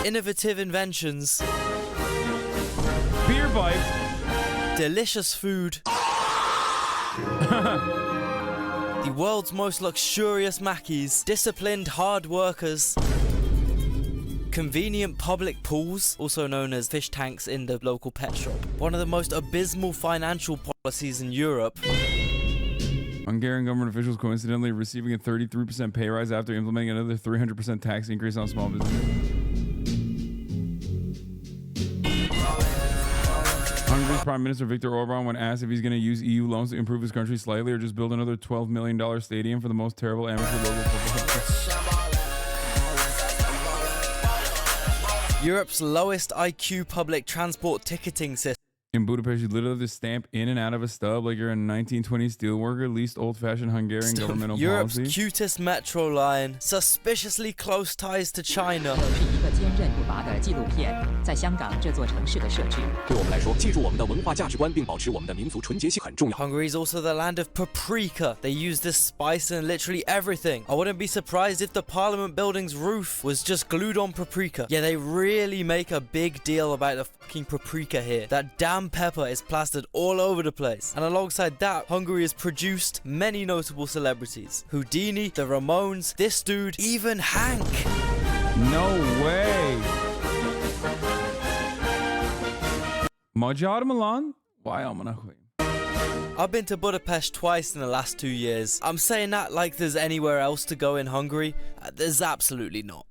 innovative inventions, beer bike, delicious food, the world's most luxurious mackies, disciplined hard workers, convenient public pools, also known as fish tanks in the local pet shop, one of the most abysmal financial policies in Europe. Hungarian government officials coincidentally receiving a 33% pay rise after implementing another 300% tax increase on small businesses. Hungary's Prime Minister Viktor Orban, when asked if he's going to use EU loans to improve his country slightly or just build another $12 million stadium for the most terrible amateur local football. Europe's lowest IQ public transport ticketing system. In Budapest, you literally have to stamp in and out of a stub like you're a 1920s steelworker, least old-fashioned Hungarian governmental Europe's policy. cutest metro line, suspiciously close ties to China. Hungary is also the land of paprika. They use this spice in literally everything. I wouldn't be surprised if the parliament building's roof was just glued on paprika. Yeah, they really make a big deal about the fucking paprika here. That damn pepper is plastered all over the place. And alongside that, Hungary has produced many notable celebrities. Houdini, the Ramones, this dude, even Hank. No way. Magyar Milan? Why I've been to Budapest twice in the last 2 years. I'm saying that like there's anywhere else to go in Hungary. There's absolutely not.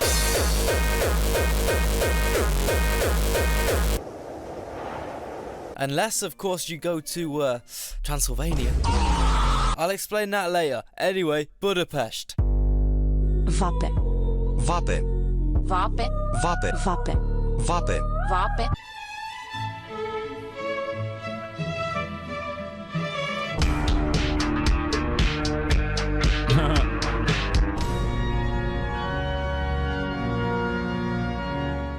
Unless, of course, you go to Transylvania. I'll explain that later. Anyway, Budapest. Vape. Vape. Vape. Vape. Vape. Vape. Vape.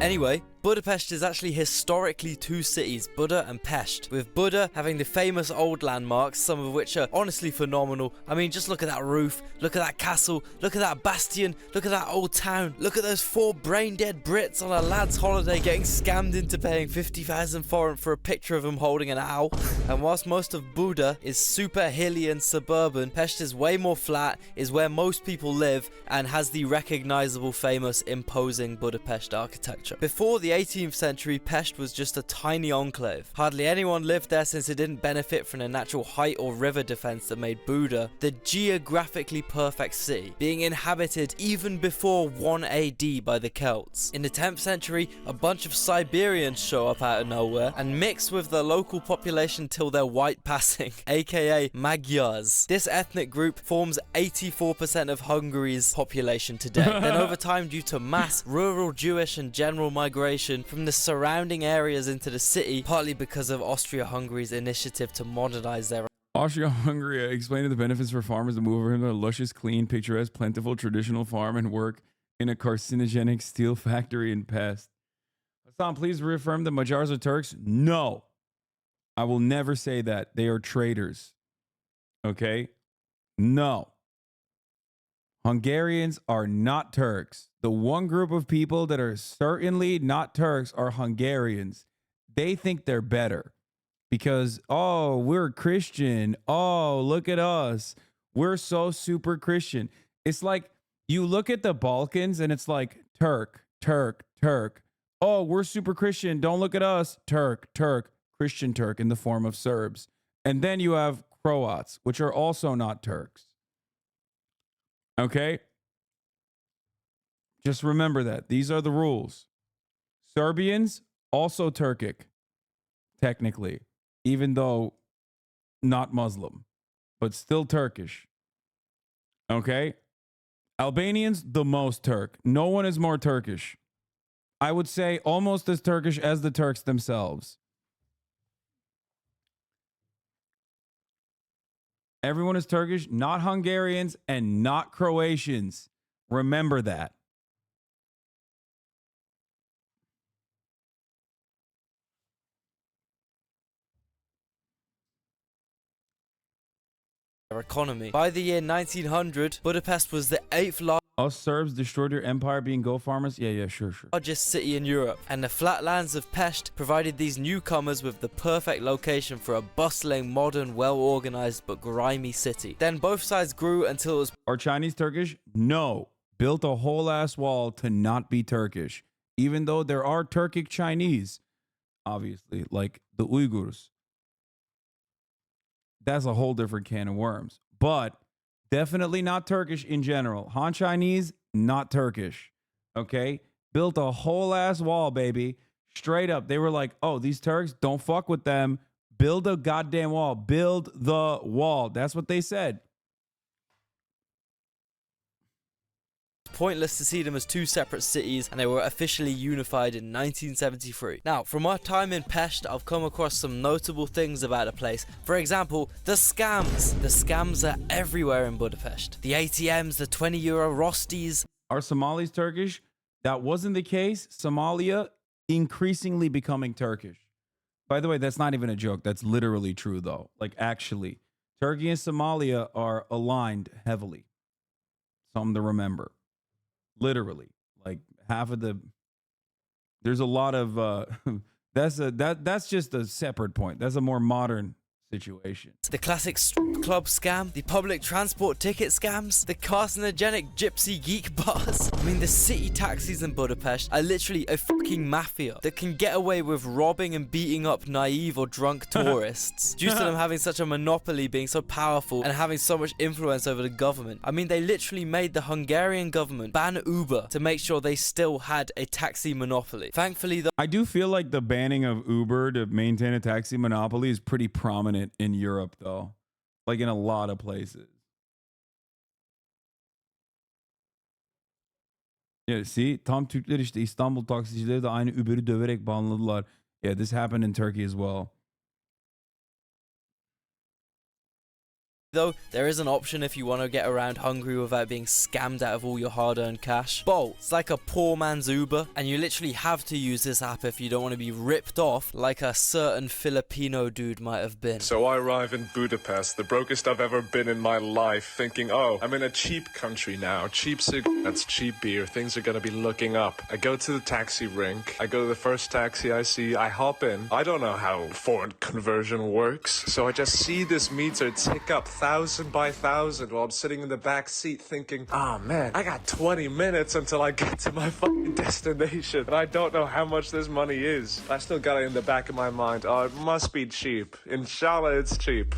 Anyway, Budapest is actually historically two cities, Buda and Pest, with Buda having the famous old landmarks, some of which are honestly phenomenal. I mean, just look at that roof, look at that castle, look at that bastion, look at that old town, look at those 4 brain-dead Brits on a lad's holiday getting scammed into paying 50,000 forint for a picture of him holding an owl. And whilst most of Buda is super hilly and suburban, Pest is way more flat, is where most people live, and has the recognizable, famous, imposing Budapest architecture. Before the 18th century, Pest was just a tiny enclave. Hardly anyone lived there since it didn't benefit from the natural height or river defense that made Buda the geographically perfect city, being inhabited even before 1 AD by the Celts. In the 10th century, a bunch of Siberians show up out of nowhere and mix with the local population till they're white passing, aka Magyars. This ethnic group forms 84% of Hungary's population today. Then over time, due to mass rural Jewish and general migration from the surrounding areas into the city, partly because of Austria-Hungary's initiative to modernize their Austria-Hungary explained the benefits for farmers to move over into a luscious, clean, picturesque, plentiful, traditional farm and work in a carcinogenic steel factory in Pest. Hasan, please reaffirm that Magyars are Turks? No. I will never say that. They are traitors. Okay? No. Hungarians are not Turks. The one group of people that are certainly not Turks are Hungarians. They think they're better because, oh, we're Christian. Oh, look at us. We're so super Christian. It's like you look at the Balkans and it's like Turk, Turk, Turk. Oh, we're super Christian. Don't look at us. Turk, Turk, Christian Turk in the form of Serbs. And then you have Croats, which are also not Turks. Okay? Just remember that. These are the rules. Serbians, also Turkic, technically, even though not Muslim, but still Turkish. Okay? Albanians, the most Turk. No one is more Turkish. I would say almost as Turkish as the Turks themselves. Everyone is Turkish, not Hungarians and not Croatians. Remember that. economy. By the year 1900, Budapest was the 8th largest Us Serbs destroyed your empire being goat farmers? Yeah, sure. Largest city in Europe, and the flatlands of Pest provided these newcomers with the perfect location for a bustling, modern, well-organized but grimy city. Then both sides grew until it was... Are Chinese Turkish? No. Built a whole ass wall to not be Turkish. Even though there are Turkic Chinese, obviously, like the Uyghurs. That's a whole different can of worms. But definitely not Turkish in general. Han Chinese, not Turkish. Okay? Built a whole ass wall, baby. Straight up. They were like, oh, these Turks, don't fuck with them. Build a goddamn wall. Build the wall. That's what they said. Pointless to see them as two separate cities, and they were officially unified in 1973. Now, from our time in Pest, I've come across some notable things about the place. For example, the scams. The scams are everywhere in Budapest. The ATMs, the 20 euro Rostis. Are Somalis Turkish? That wasn't the case. Somalia increasingly becoming Turkish. By the way, that's not even a joke. That's literally true, though. Like, actually, Turkey and Somalia are aligned heavily. Something to remember. Literally, like half of the... There's a lot of... that's just a separate point. That's a more modern situation. The classic strip club scam, the public transport ticket scams, the carcinogenic gypsy geek bars. I mean, the city taxis in Budapest are literally a fucking mafia that can get away with robbing and beating up naive or drunk tourists due to them having such a monopoly, being so powerful and having so much influence over the government. I mean, they literally made the Hungarian government ban Uber to make sure they still had a taxi monopoly. Thankfully, though, I do feel like the banning of Uber to maintain a taxi monopoly is pretty prominent in Europe, though. Like in a lot of places. Yeah, see, tam Türkler işte İstanbul taksicileri de aynı Uber'i döverek banladılar. Yeah, this happened in Turkey as well. though, there is an option if you want to get around Hungary without being scammed out of all your hard-earned cash. Bolt, it's like a poor man's Uber, and you literally have to use this app if you don't want to be ripped off like a certain Filipino dude might have been. So I arrive in Budapest, the brokest I've ever been in my life, thinking, oh, I'm in a cheap country now. Cheap cigarettes, cheap beer, things are gonna be looking up. I go to the taxi rink, I go to the first taxi I see, I hop in. I don't know how foreign conversion works, so I just see this meter tick up 1,000 by 1,000 while I'm sitting in the back seat thinking, oh man, I got 20 minutes until I get to my fucking destination, and I don't know how much this money is. I still got it in the back of my mind, oh, it must be cheap. Inshallah, it's cheap.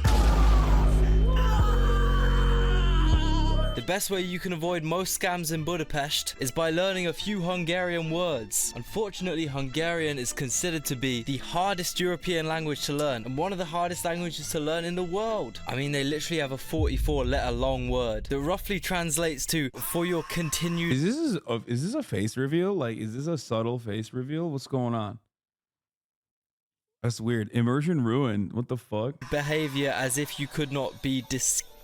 The best way you can avoid most scams in Budapest is by learning a few Hungarian words. Unfortunately, Hungarian is considered to be the hardest European language to learn and one of the hardest languages to learn in the world. I mean, they literally have a 44-letter long word that roughly translates to "for your continued..." Is this a face reveal? Like, is this a subtle face reveal? What's going on? That's weird. Immersion ruined. What the fuck? Behavior as if you could not be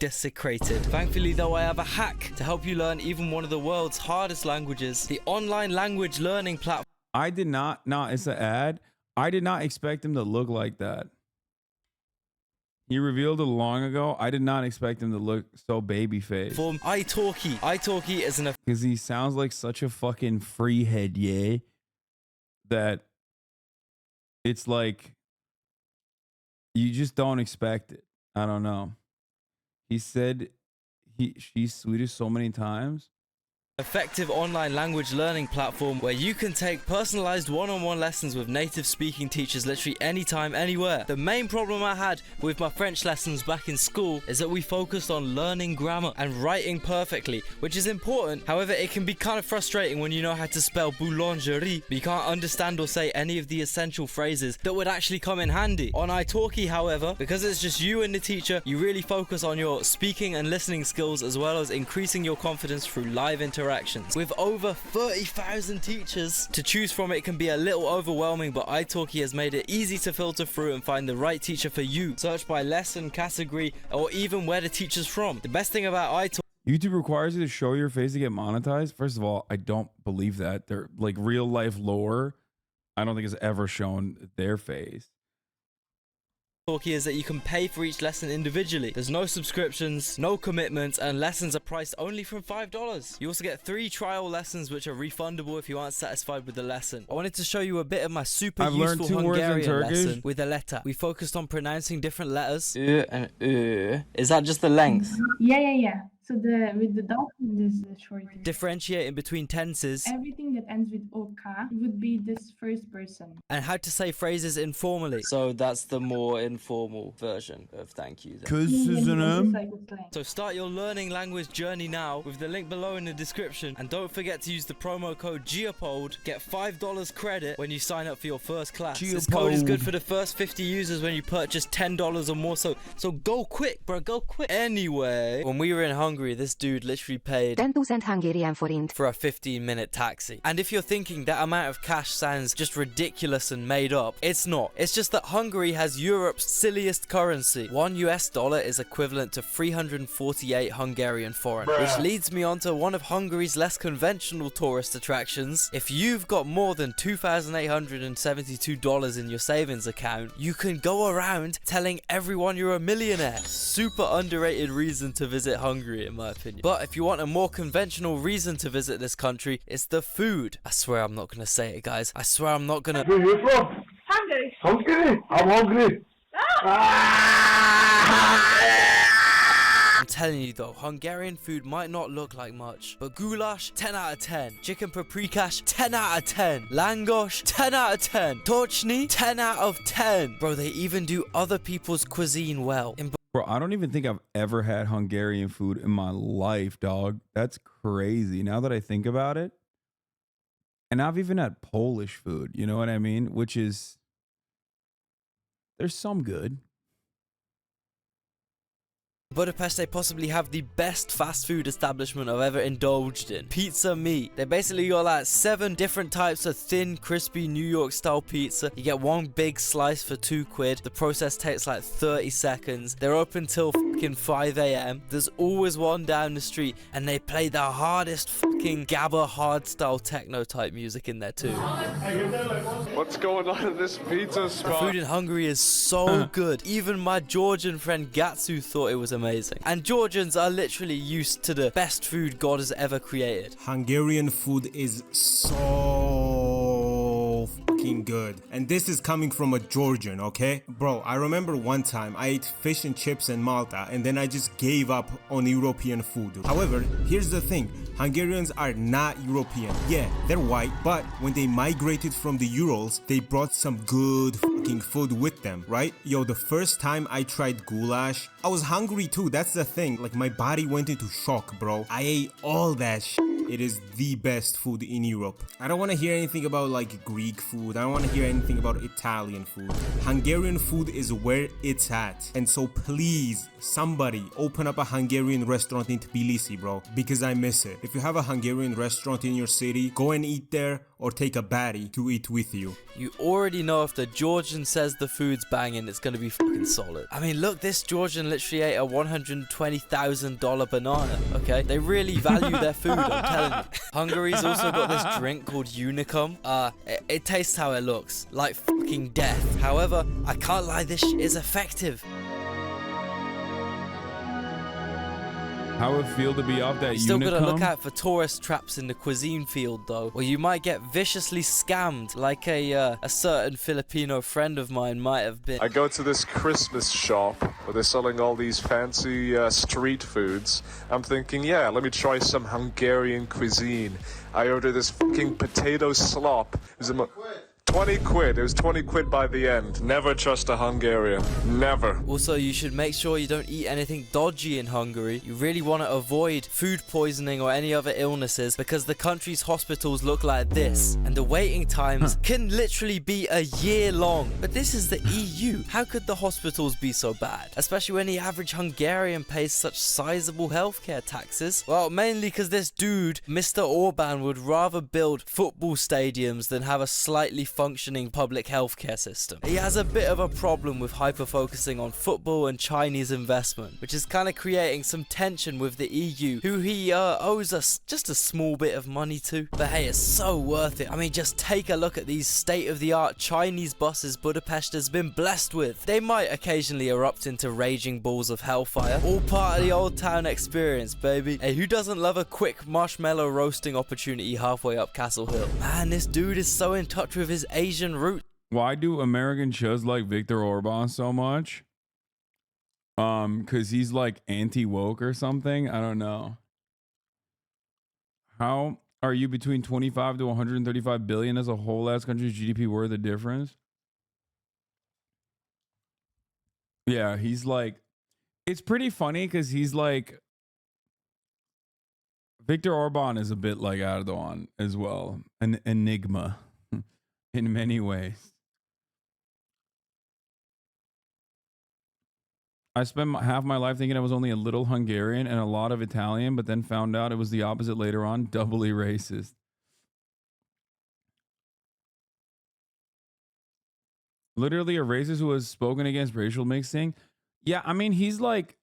desecrated. Thankfully though, I have a hack to help you learn even one of the world's hardest languages, the online language learning platform. I did not, no, it's an ad. I did not expect him to look like that. He revealed it long ago. I did not expect him to look so baby-faced. italki. italki is an... Because he sounds like such a fucking freehead, yeah? That it's like, you just don't expect it. I don't know. He said she's Swedish so many times. Effective online language learning platform where you can take personalized one-on-one lessons with native speaking teachers literally anytime, anywhere. The main problem I had with my French lessons back in school is that we focused on learning grammar and writing perfectly, which is important. However, it can be kind of frustrating when you know how to spell boulangerie, but you can't understand or say any of the essential phrases that would actually come in handy. On italki, however, because it's just you and the teacher, you really focus on your speaking and listening skills as well as increasing your confidence through live interactions. With over 30,000 teachers to choose from, it can be a little overwhelming, but italki has made it easy to filter through and find the right teacher for you. Search by lesson, category, or even where the teacher's from. The best thing about italki... YouTube requires you to show your face to get monetized? First of all, I don't believe that. They're like real life lore. I don't think it's ever shown their face. talkie is that you can pay for each lesson individually. There's no subscriptions, no commitments, and lessons are priced only from $5. You also get 3 trial lessons which are refundable if you aren't satisfied with the lesson. I wanted to show you a bit of my super useful Hungarian lesson with a letter. We focused on pronouncing different letters. And Is that just the length? Yeah. So with the dot, this is the short. Differentiating between tenses. Everything that ends with OK would be this first person. And how to say phrases informally. So that's the more informal version of thank you. So start your learning language journey now with the link below in the description. And don't forget to use the promo code Geopold. Get $5 credit when you sign up for your first class. This code is good for the first 50 users when you purchase $10 or more. So go quick, bro. Go quick. Anyway, when we were in Hungary, this dude literally paid 10,000 Hungarian forint for a 15-minute taxi. And if you're thinking that amount of cash sounds just ridiculous and made up, it's not. It's just that Hungary has Europe's silliest currency. $1 is equivalent to 348 Hungarian forint, which leads me on to one of Hungary's less conventional tourist attractions. If you've got more than $2,872 in your savings account, you can go around telling everyone you're a millionaire. Super underrated reason to visit Hungary, in my opinion. But if you want a more conventional reason to visit this country, it's the food. I swear I'm not gonna say it, guys. I swear I'm not gonna. Where are you from? Hungary. Hungary? I'm hungry. I'm telling you though, Hungarian food might not look like much, but goulash, 10 out of 10. Chicken paprikash, 10 out of 10. Langosh, 10 out of 10. Torchny, 10 out of 10. Bro, they even do other people's cuisine well. Bro, I don't even think I've ever had Hungarian food in my life, dog. That's crazy. Now that I think about it. And I've even had Polish food, you know what I mean? Which is, there's some good. Budapest, they possibly have the best fast food establishment I've ever indulged in. Pizza Me. They basically got like 7 different types of thin, crispy New York style pizza. You get one big slice for £2. The process takes like 30 seconds. They're open till fucking 5 AM. There's always one down the street and they play the hardest fucking gabba hardstyle techno type music in there too. What's going on in this pizza The spot? food in Hungary is so good. Even my Georgian friend Gatsu thought it was amazing. And Georgians are literally used to the best food God has ever created. Hungarian food is so fucking good. And this is coming from a Georgian, okay? Bro, I remember one time I ate fish and chips in Malta and then I just gave up on European food. However, here's the thing. Hungarians are not European. Yeah, they're white, but when they migrated from the Urals, they brought some good fucking food with them, right? Yo, the first time I tried goulash, I was hungry too, that's the thing. Like, my body went into shock, bro. I ate all that shit. It is the best food in Europe. I don't want to hear anything about like Greek food. I don't want to hear anything about Italian food. Hungarian food is where it's at. And so please, somebody open up a Hungarian restaurant in Tbilisi, bro, because I miss it. If you have a Hungarian restaurant in your city, go and eat there or take a baddie to eat with you. You already know if the Georgian says the food's banging, it's gonna be fucking solid. I mean, look, this Georgian literally ate a $120,000 banana, okay? They really value their food, I'm telling you. Hungary's also got this drink called Unicum. It tastes how it looks, like fucking death. However, I can't lie, this shit is effective. How it feel to be off that You still gotta look Unicum? out for tourist traps in the cuisine field though, or you might get viciously scammed like a certain Filipino friend of mine might have been. I go to this Christmas shop where they're selling all these fancy street foods. I'm thinking, yeah, let me try some Hungarian cuisine. I order this fucking potato slop. It was 20 quid. It was 20 quid by the end. Never trust a Hungarian. Never. Also, you should make sure you don't eat anything dodgy in Hungary. You really want to avoid food poisoning or any other illnesses because the country's hospitals look like this. And the waiting times can literally be a year long. But this is the EU. How could the hospitals be so bad? Especially when the average Hungarian pays such sizable healthcare taxes. Well, mainly because this dude, Mr. Orban, would rather build football stadiums than have a slightly functioning public healthcare system. He has a bit of a problem with hyper-focusing on football and Chinese investment, which is kind of creating some tension with the EU, who he owes us just a small bit of money to. But hey, it's so worth it. I mean, just take a look at these state-of-the-art Chinese buses Budapest has been blessed with. They might occasionally erupt into raging balls of hellfire, all part of the old town experience, baby. Hey, who doesn't love a quick marshmallow roasting opportunity halfway up Castle Hill? Man, this dude is so in touch with his Asian roots. Why do American chuz like Viktor Orban so much? Because he's like anti-woke or something? I don't know. How are you between 25 to 135 billion as a whole ass country's GDP worth a difference? Yeah, he's like, it's pretty funny because he's like, Viktor Orban is a bit like Erdogan as well, an enigma in many ways. I spent half my life thinking I was only a little Hungarian and a lot of Italian, but then found out it was the opposite later on, doubly racist. Literally a racist who has spoken against racial mixing. Yeah, I mean, he's like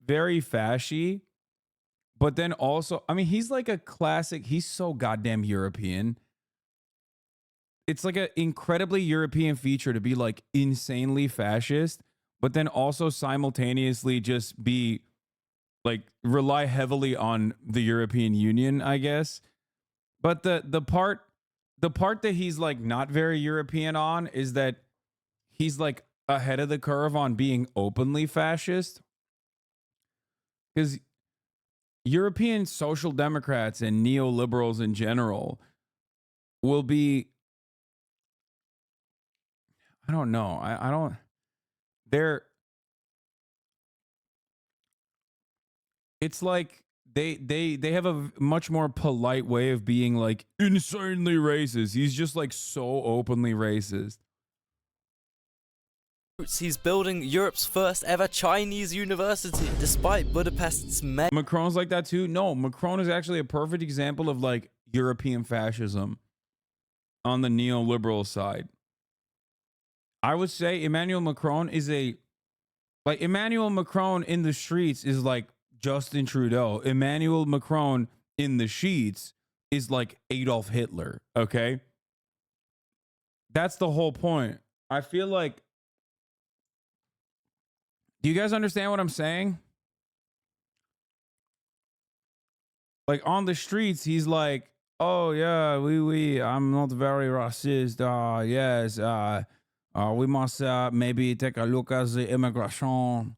very fashy, but then also, I mean, he's like a classic, he's so goddamn European. It's like an incredibly European feature to be like insanely fascist, but then also simultaneously just be like rely heavily on the European Union, I guess. But the part that he's like not very European on is that he's like ahead of the curve on being openly fascist. Because European social democrats and neoliberals in general will be, I don't know. I don't, it's like they have a much more polite way of being like insanely racist. He's just like so openly racist. He's building Europe's first ever Chinese university, despite Budapest's Macron's like that too. No, Macron is actually a perfect example of like European fascism on the neoliberal side. I would say Emmanuel Macron is Emmanuel Macron in the streets is like Justin Trudeau. Emmanuel Macron in the sheets is like Adolf Hitler, okay? That's the whole point. I feel like, do you guys understand what I'm saying? Like on the streets, he's like, oh yeah, I'm not very racist. Yes, we must maybe take a look at the immigration.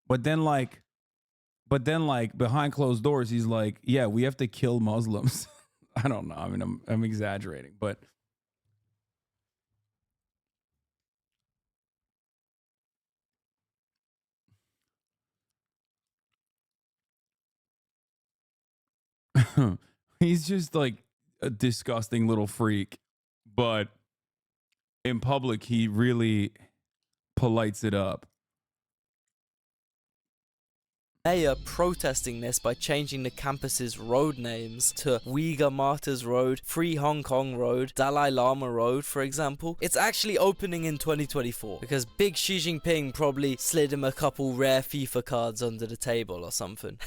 But then like behind closed doors, he's like, yeah, we have to kill Muslims. I don't know. I mean, I'm exaggerating, but he's just like a disgusting little freak. But in public, he really polites it up. mayor protesting this by changing the campus's road names to Uyghur Martyrs Road, Free Hong Kong Road, Dalai Lama Road, for example. It's actually opening in 2024 because big Xi Jinping probably slid him a couple rare FIFA cards under the table or something.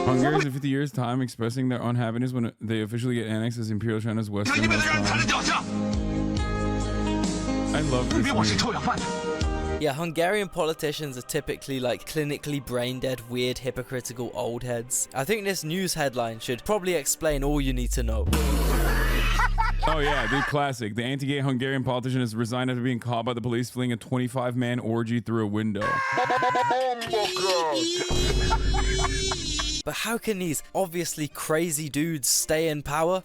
Hungary is in 50 years' time expressing their unhappiness when they officially get annexed as Imperial China's westernmost land. I love this. Yeah, Hungarian politicians are typically like clinically brain-dead, weird, hypocritical old heads. I think this news headline should probably explain all you need to know. Oh yeah, dude, classic. The anti-gay Hungarian politician has resigned after being caught by the police fleeing a 25-man orgy through a window. But how can these obviously crazy dudes stay in power?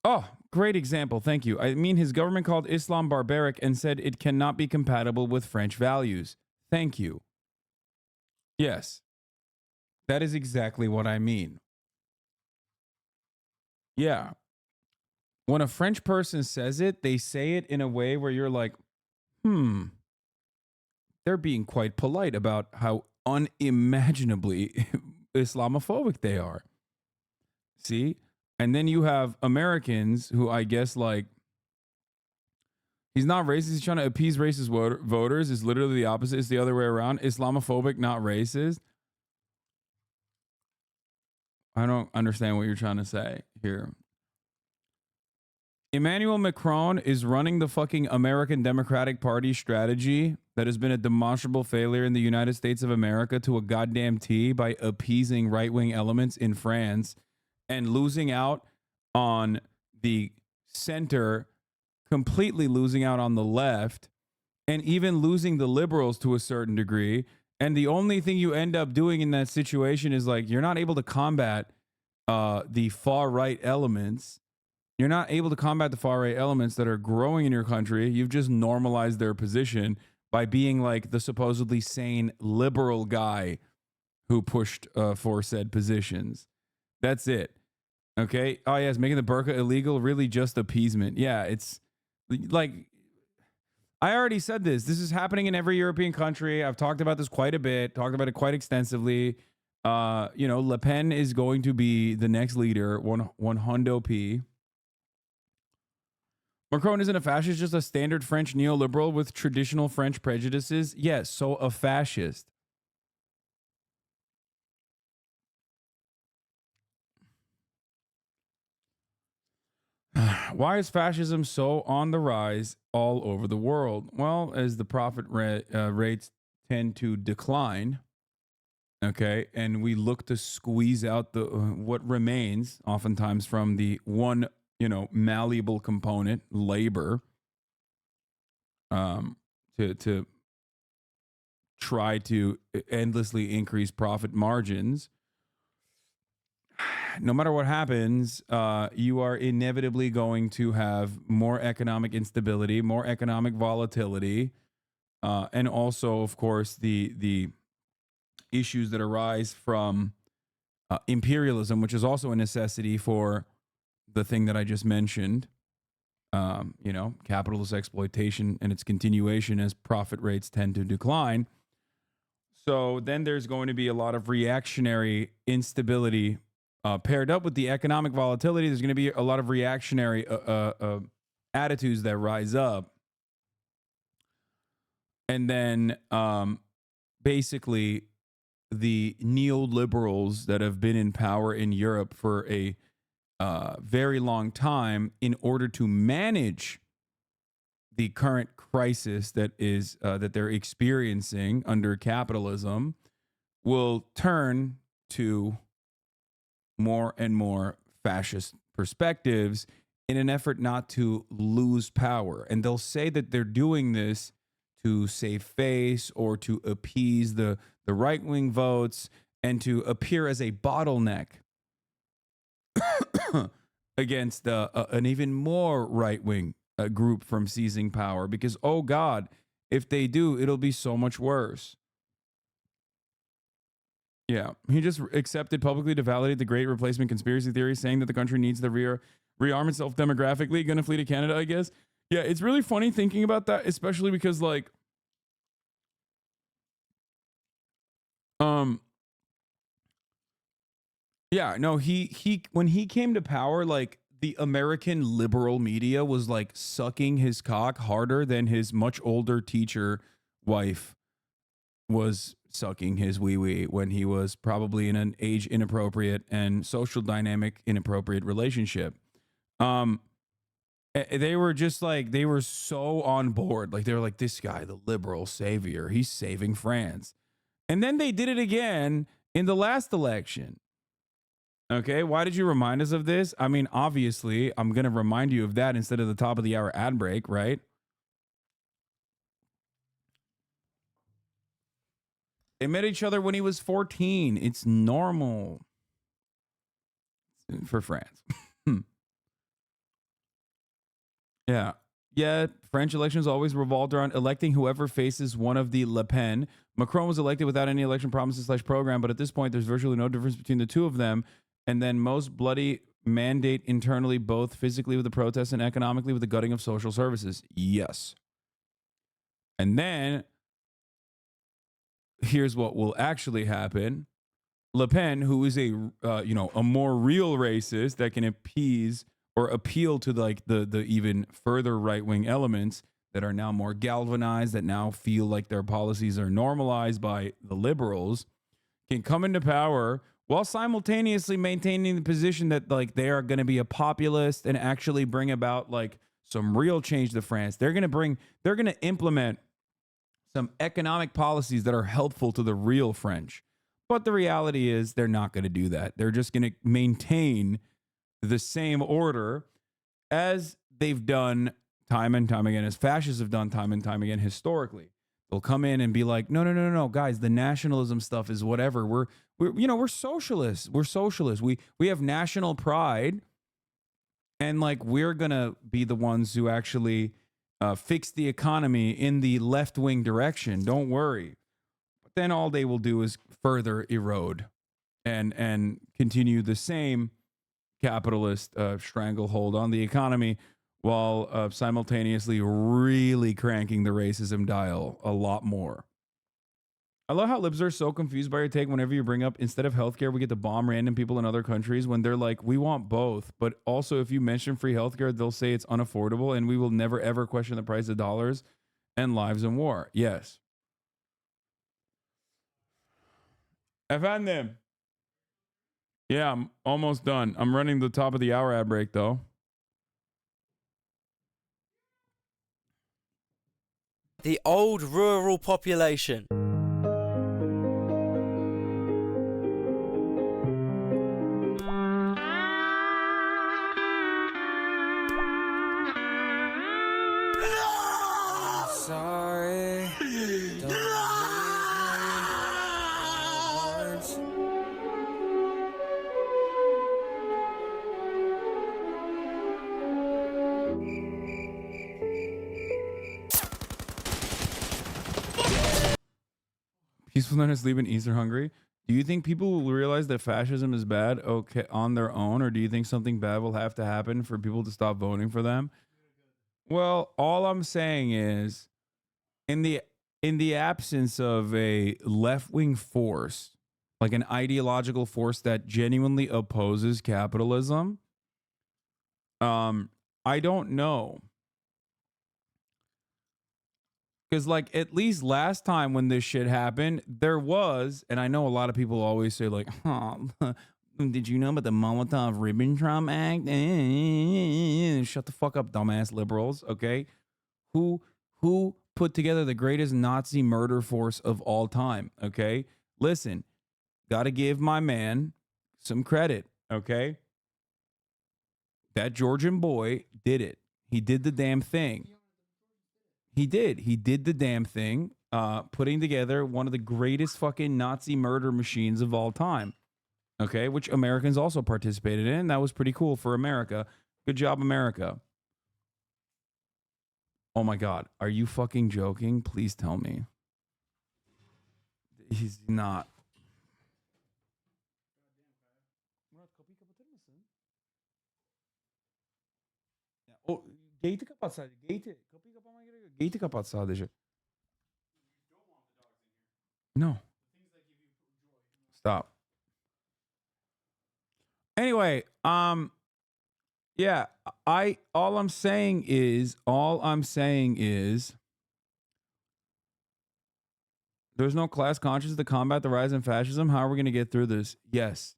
Oh, great example. Thank you. I mean, his government called Islam barbaric and said it cannot be compatible with French values. Thank you. Yes, that is exactly what I mean. Yeah. When a French person says it, they say it in a way where you're like, they're being quite polite about how unimaginably Islamophobic they are. See? And then you have Americans who I guess like, he's not racist. He's trying to appease racist voters. It's literally the opposite. It's the other way around. Islamophobic, not racist. I don't understand what you're trying to say here. Emmanuel Macron is running the fucking American Democratic Party strategy that has been a demonstrable failure in the United States of America to a goddamn T by appeasing right-wing elements in France and losing out on the center, completely losing out on the left, and even losing the liberals to a certain degree. And the only thing you end up doing in that situation is like, you're not able to combat the far right elements. You're not able to combat the far right elements that are growing in your country. You've just normalized their position by being like the supposedly sane liberal guy who pushed for said positions. That's it. Okay. Oh, yes. Making the burqa illegal, really just appeasement. Yeah. It's like, I already said this. This is happening in every European country. I've talked about this quite a bit, talked about it quite extensively. Le Pen is going to be the next leader, one hundo P. Macron isn't a fascist, just a standard French neoliberal with traditional French prejudices. Yes, so a fascist. Why is fascism so on the rise all over the world? Well, as the profit rates tend to decline, okay, and we look to squeeze out the what remains, oftentimes from the one, malleable component, labor, to try to endlessly increase profit margins. No matter what happens, you are inevitably going to have more economic instability, more economic volatility, and also, of course, the issues that arise from imperialism, which is also a necessity for the thing that I just mentioned, capitalist exploitation and its continuation as profit rates tend to decline. So then there's going to be a lot of reactionary instability paired up with the economic volatility. There's going to be a lot of reactionary attitudes that rise up. And then basically the neoliberals that have been in power in Europe for a very long time, in order to manage the current crisis that is that they're experiencing under capitalism, will turn to more and more fascist perspectives in an effort not to lose power. And they'll say that they're doing this to save face or to appease the right-wing votes and to appear as a bottleneck against an even more right-wing group from seizing power. Because, oh God, if they do, it'll be so much worse. Yeah, he just accepted publicly to validate the Great Replacement conspiracy theory, saying that the country needs to rearm itself demographically. Gonna flee to Canada, I guess. Yeah, it's really funny thinking about that, especially because, like, yeah, no, he when he came to power, like, the American liberal media was like sucking his cock harder than his much older teacher wife was sucking his wee-wee when he was probably in an age inappropriate and social dynamic inappropriate relationship. They were just like, they were so on board. Like, they were like, this guy, the liberal savior, he's saving France. And then they did it again in the last election. Okay, why did you remind us of this? I mean, obviously, I'm going to remind you of that instead of the top of the hour ad break, right? They met each other when he was 14. It's normal for France. Yeah. Yeah, French elections always revolved around electing whoever faces one of the Le Pen. Macron was elected without any election promises / program, but at this point, there's virtually no difference between the two of them. And then most bloody mandate internally, both physically with the protests and economically with the gutting of social services. Yes. And then here's what will actually happen. Le Pen, who is a a more real racist that can appease or appeal to like the even further right wing elements that are now more galvanized, that now feel like their policies are normalized by the liberals, can come into power while simultaneously maintaining the position that like they are going to be a populist and actually bring about like some real change to France. They're going to implement some economic policies that are helpful to the real French. But the reality is they're not going to do that. They're just going to maintain the same order as they've done time and time again, as fascists have done time and time again historically. They'll come in and be like, no, guys, the nationalism stuff is whatever. We're socialists. We're socialists. We have national pride, and like we're gonna be the ones who actually fix the economy in the left-wing direction. Don't worry. But then all they will do is further erode and continue the same capitalist stranglehold on the economy, while simultaneously really cranking the racism dial a lot more. I love how libs are so confused by your take whenever you bring up, instead of healthcare, we get to bomb random people in other countries, when they're like, we want both. But also, if you mention free healthcare, they'll say it's unaffordable and we will never, ever question the price of dollars and lives in war. Yes. I found them. Yeah, I'm almost done. I'm running the top of the hour ad break, though. The old rural population. Sorry. Peaceful night of sleep in Eastern Hungary. Do you think people will realize that fascism is bad on their own, or do you think something bad will have to happen for people to stop voting for them? Well, all I'm saying is, in the absence of a left-wing force, like an ideological force that genuinely opposes capitalism, I don't know. Because, like, at least last time when this shit happened, there was, and I know a lot of people always say, like, oh, did you know about the Molotov-Ribbentrop Act? Shut the fuck up, dumbass liberals, okay? Who put together the greatest Nazi murder force of all time, okay? Listen, gotta give my man some credit, okay? That Georgian boy did it. He did the damn thing. He did the damn thing, putting together one of the greatest fucking Nazi murder machines of all time, okay, which Americans also participated in. That was pretty cool for America. Good job, America. Oh my God, are you fucking joking? Please tell me. He's not. Oh, gate'i kapatsaydı. Gate'i. Kapıyı kapamaya gerek yok. Gate'i kapat sadece. No. Stop. Anyway, yeah, all I'm saying is there's no class consciousness to combat the rise in fascism. How are we going to get through this? Yes,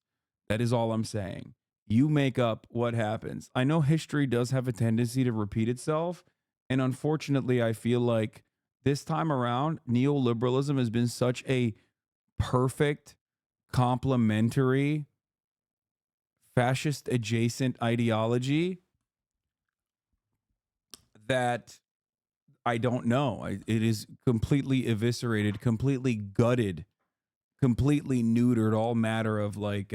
that is all I'm saying. You make up what happens. I know history does have a tendency to repeat itself, and unfortunately, I feel like this time around, neoliberalism has been such a perfect, complementary, fascist adjacent ideology that I don't know. It is completely eviscerated, completely gutted, completely neutered all matter of like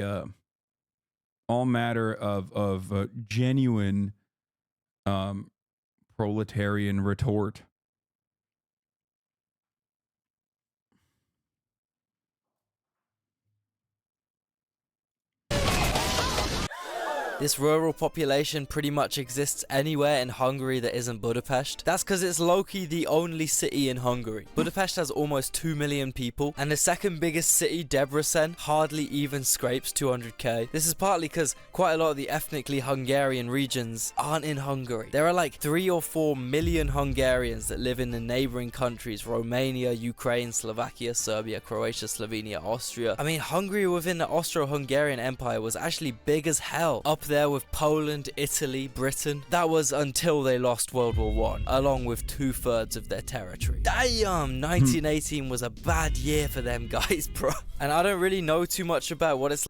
genuine proletarian retort. This rural population pretty much exists anywhere in Hungary that isn't Budapest. That's because it's low-key the only city in Hungary. Budapest has almost 2 million people, and the second biggest city, Debrecen, hardly even scrapes 200k. This is partly because quite a lot of the ethnically Hungarian regions aren't in Hungary. There are like 3 or 4 million Hungarians that live in the neighboring countries, Romania, Ukraine, Slovakia, Serbia, Croatia, Slovenia, Austria. I mean, Hungary within the Austro-Hungarian Empire was actually big as hell, up there with Poland, Italy, Britain. That was until they lost World War I, along with 2/3 of their territory. Damn, 1918 was a bad year for them guys, bro. And I don't really know too much about what it's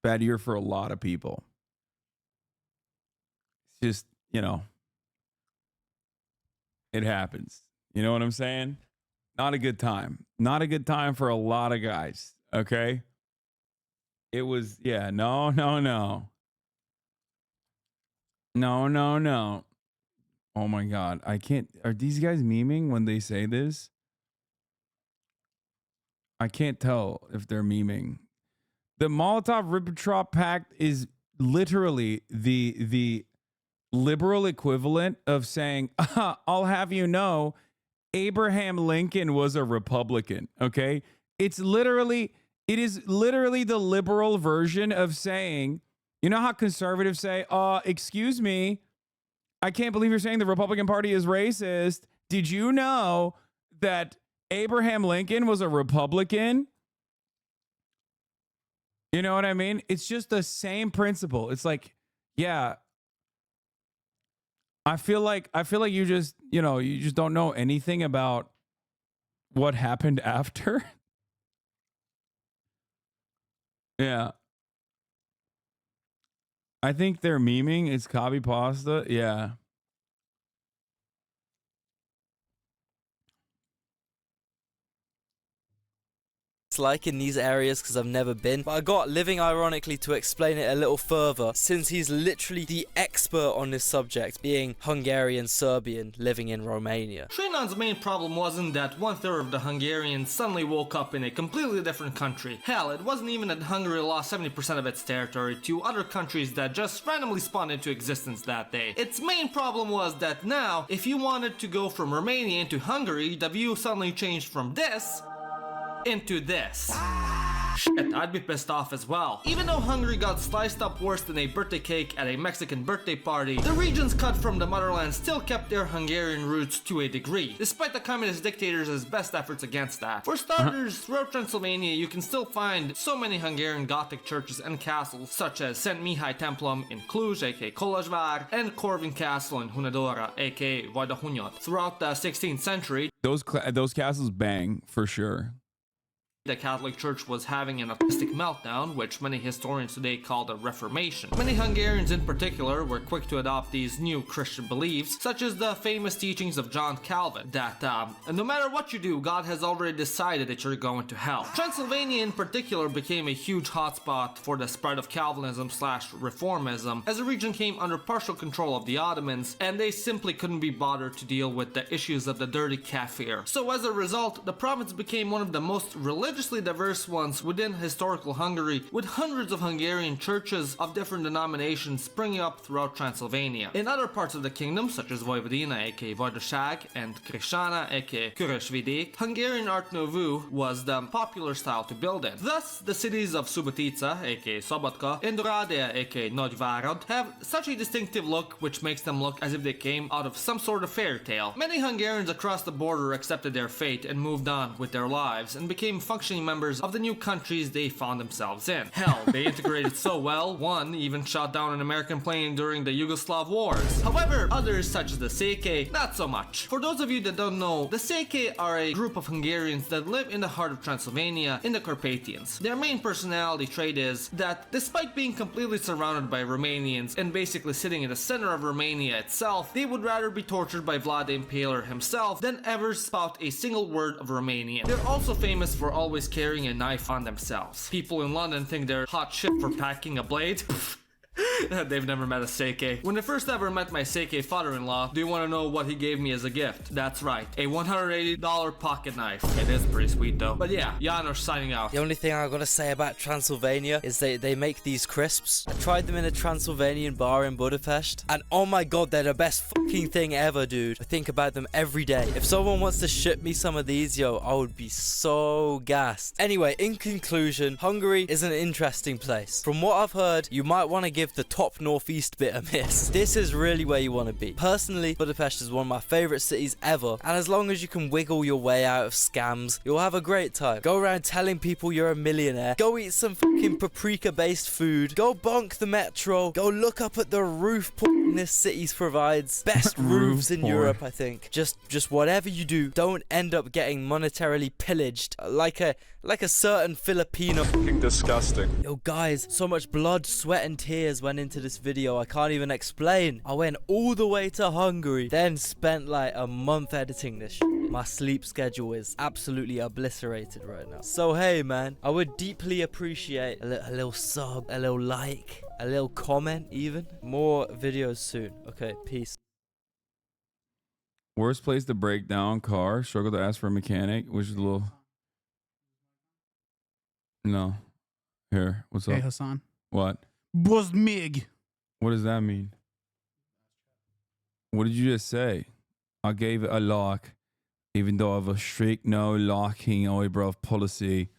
Bad year for a lot of people. It's just, you know, it happens. You know what I'm saying? Not a good time. Not a good time for a lot of guys. Okay. It was, yeah, no. Oh my God. I can't, are these guys memeing when they say this? I can't tell if they're memeing. The Molotov-Ribbentrop Pact is literally the liberal equivalent of saying, I'll have you know, Abraham Lincoln was a Republican. Okay. It is literally the liberal version of saying, you know how conservatives say, excuse me, I can't believe you're saying the Republican Party is racist. Did you know that Abraham Lincoln was a Republican? You know what I mean? It's just the same principle. It's like, yeah, I feel like you just, you know, you just don't know anything about what happened after. Yeah. I think they're memeing. It's copy pasta. Yeah. like in these areas because I've never been, but I got Living Ironically to explain it a little further, since he's literally the expert on this subject, being Hungarian Serbian living in Romania. Trinon's main problem wasn't that 1/3 of the Hungarians suddenly woke up in a completely different country. Hell, it wasn't even that Hungary lost 70% of its territory to other countries that just randomly spawned into existence that day. Its main problem was that now, if you wanted to go from Romania into Hungary, the view suddenly changed from this into this. Shit, I'd be pissed off as well. Even though Hungary got sliced up worse than a birthday cake at a Mexican birthday party, the regions cut from the motherland still kept their Hungarian roots to a degree, despite the communist dictators' best efforts against that. For starters, throughout Transylvania you can still find so many Hungarian Gothic churches and castles, such as Szent Mihály Templom in Cluj, aka Kolozsvár, and Corvin Castle in Hunadora, aka Vajdahunyad. Throughout the 16th century, those castles bang for sure. The Catholic Church was having an atheistic meltdown, which many historians today call the Reformation. Many Hungarians in particular were quick to adopt these new Christian beliefs, such as the famous teachings of John Calvin, that no matter what you do, God has already decided that you're going to hell. Transylvania in particular became a huge hotspot for the spread of Calvinism/Reformism, as the region came under partial control of the Ottomans, and they simply couldn't be bothered to deal with the issues of the dirty kafir. So as a result, the province became one of the most religiously diverse ones within historical Hungary, with hundreds of Hungarian churches of different denominations springing up throughout Transylvania. In other parts of the kingdom, such as Vojvodina aka Vajdaság and Krisana aka Körösvidék, Hungarian Art Nouveau was the popular style to build in. Thus, the cities of Subotica aka Szabadka and Oradea aka Nagyvárad have such a distinctive look, which makes them look as if they came out of some sort of fairy tale. Many Hungarians across the border accepted their fate and moved on with their lives and became functioning members of the new countries they found themselves in. Hell, they integrated so well, one even shot down an American plane during the Yugoslav wars. However, others such as the Székely, not so much. For those of you that don't know, the Székely are a group of Hungarians that live in the heart of Transylvania in the Carpathians. Their main personality trait is that despite being completely surrounded by Romanians and basically sitting in the center of Romania itself, they would rather be tortured by Vlad the Impaler himself than ever spout a single word of Romanian. They're also famous for always carrying a knife on themselves. People in London think they're hot shit for packing a blade. They've never met a Seike. When I first ever met my Seike father-in-law, do you want to know what he gave me as a gift? That's right, a $180 pocket knife. It is pretty sweet though. But yeah, Janos signing out. The only thing I gotta say about Transylvania is they make these crisps. I tried them in a Transylvanian bar in Budapest, and oh my god, they're the best fucking thing ever, dude. I think about them every day. If someone wants to ship me some of these, yo, I would be so gassed. Anyway, in conclusion, Hungary is an interesting place. From what I've heard, you might want to give the top northeast bit a miss. This is really where you want to be. Personally, Budapest is one of my favorite cities ever, and as long as you can wiggle your way out of scams, you'll have a great time. Go around telling people you're a millionaire, go eat some fucking paprika based food, go bonk the metro, go look up at the roof this city provides. Best roofs in Europe, I think. Just whatever you do, don't end up getting monetarily pillaged like a certain Filipino. Fucking disgusting. Yo guys, so much blood, sweat and tears went into this video, I can't even explain. I went all the way to Hungary, then spent like a month editing this shit. My sleep schedule is absolutely obliterated right now. So hey man, I would deeply appreciate a little sub, a little like, a little comment even. More videos soon. Okay, peace. Worst place to break down car. Struggle to ask for a mechanic, which is a little. No. Here, what's up? Hey Hasan. What? Buzz mig. What does that mean? What did you just say? I gave it a lock, even though I have a strict no locking eyebrow policy.